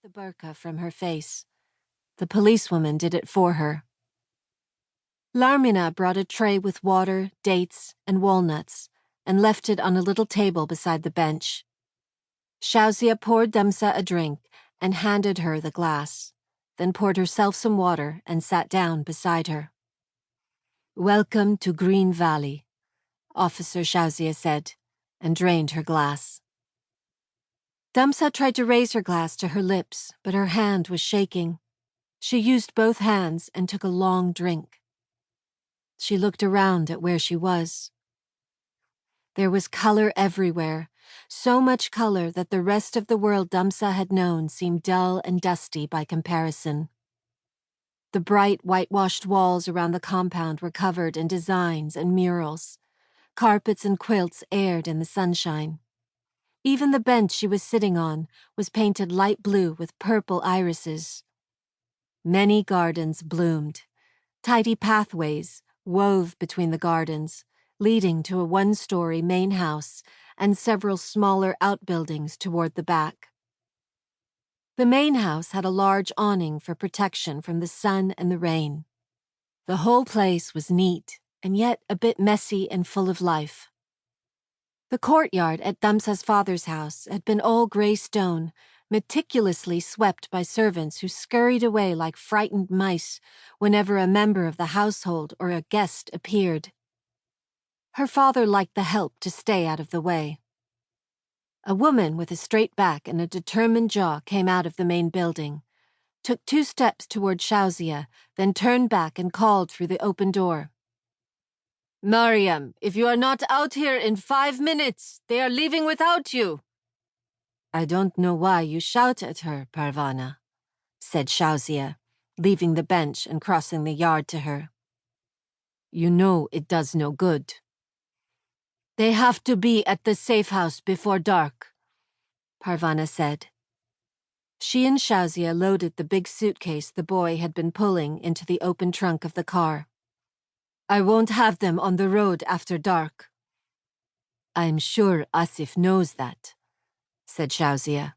the burqa from her face. The policewoman did it for her. Larmina brought a tray with water, dates, and walnuts, and left it on a little table beside the bench. Shauzia poured Damsa a drink and handed her the glass, then poured herself some water and sat down beside her. "Welcome to Green Valley," Officer Shauzia said, and drained her glass. Damsa tried to raise her glass to her lips, but her hand was shaking. She used both hands and took a long drink. She looked around at where she was. There was color everywhere, so much color that the rest of the world Damsa had known seemed dull and dusty by comparison. The bright, whitewashed walls around the compound were covered in designs and murals. Carpets and quilts aired in the sunshine. Even the bench she was sitting on was painted light blue with purple irises. Many gardens bloomed. Tidy pathways wove between the gardens, leading to a one-story main house and several smaller outbuildings toward the back. The main house had a large awning for protection from the sun and the rain. The whole place was neat and yet a bit messy and full of life. The courtyard at Damsa's father's house had been all gray stone, meticulously swept by servants who scurried away like frightened mice whenever a member of the household or a guest appeared. Her father liked the help to stay out of the way. A woman with a straight back and a determined jaw came out of the main building, took 2 steps toward Shauzia, then turned back and called through the open door. "Mariam, if you are not out here in 5 minutes, they are leaving without you." "I don't know why you shout at her, Parvana," said Shauzia, leaving the bench and crossing the yard to her. "You know it does no good." "They have to be at the safe house before dark," Parvana said. She and Shauzia loaded the big suitcase the boy had been pulling into the open trunk of the car. "I won't have them on the road after dark." "I'm sure Asif knows that," said Shauzia.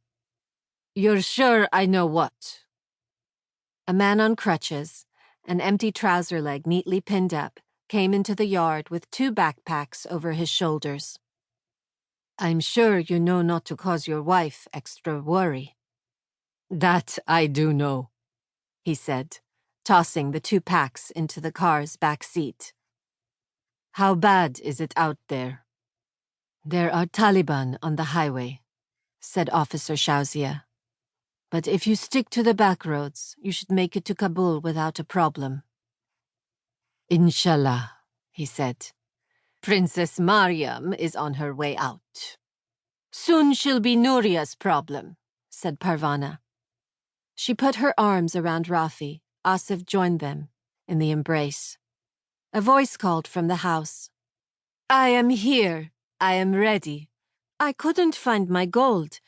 "You're sure I know what?" A man on crutches, an empty trouser leg neatly pinned up, came into the yard with 2 backpacks over his shoulders. "I'm sure you know not to cause your wife extra worry." "That I do know," he said, tossing the 2 packs into the car's back seat. "How bad is it out there?" "There are Taliban on the highway," said Officer Shauzia. "But if you stick to the back roads, you should make it to Kabul without a problem." "Inshallah," he said. "Princess Mariam is on her way out." "Soon she'll be Nouria's problem," said Parvana. She put her arms around Rafi. Asif joined them in the embrace. A voice called from the house. "I am here. I am ready. I couldn't find my gold.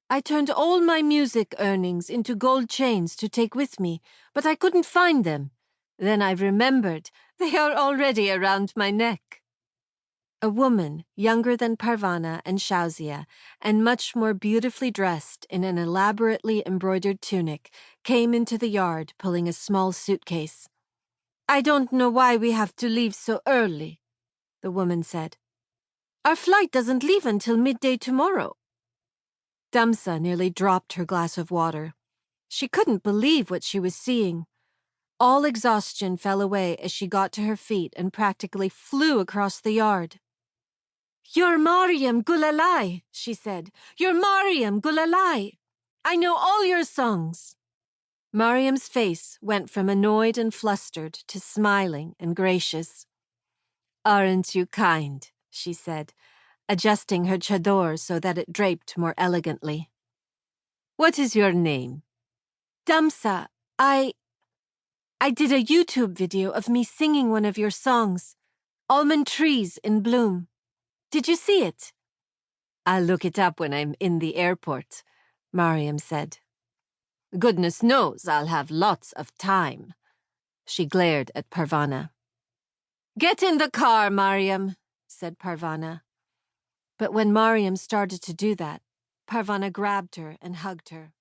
I turned all my music earnings into gold chains to take with me, but I couldn't find them. Then I remembered they are already around my neck." A woman, younger than Parvana and Shauzia, and much more beautifully dressed in an elaborately embroidered tunic, came into the yard pulling a small suitcase. "I don't know why we have to leave so early," the woman said. "Our flight doesn't leave until midday tomorrow." Damsa nearly dropped her glass of water. She couldn't believe what she was seeing. All exhaustion fell away as she got to her feet and practically flew across the yard. "You're Mariam Gulalai," she said. "You're Mariam Gulalai. I know all your songs." Mariam's face went from annoyed and flustered to smiling and gracious. "Aren't you kind?" she said, adjusting her chador so that it draped more elegantly. "What is your name?" "Damsa. I did a YouTube video of me singing one of your songs, Almond Trees in Bloom. Did you see it?" "I'll look it up when I'm in the airport," Mariam said. "Goodness knows I'll have lots of time." She glared at Parvana. "Get in the car, Mariam," said Parvana. But when Mariam started to do that, Parvana grabbed her and hugged her.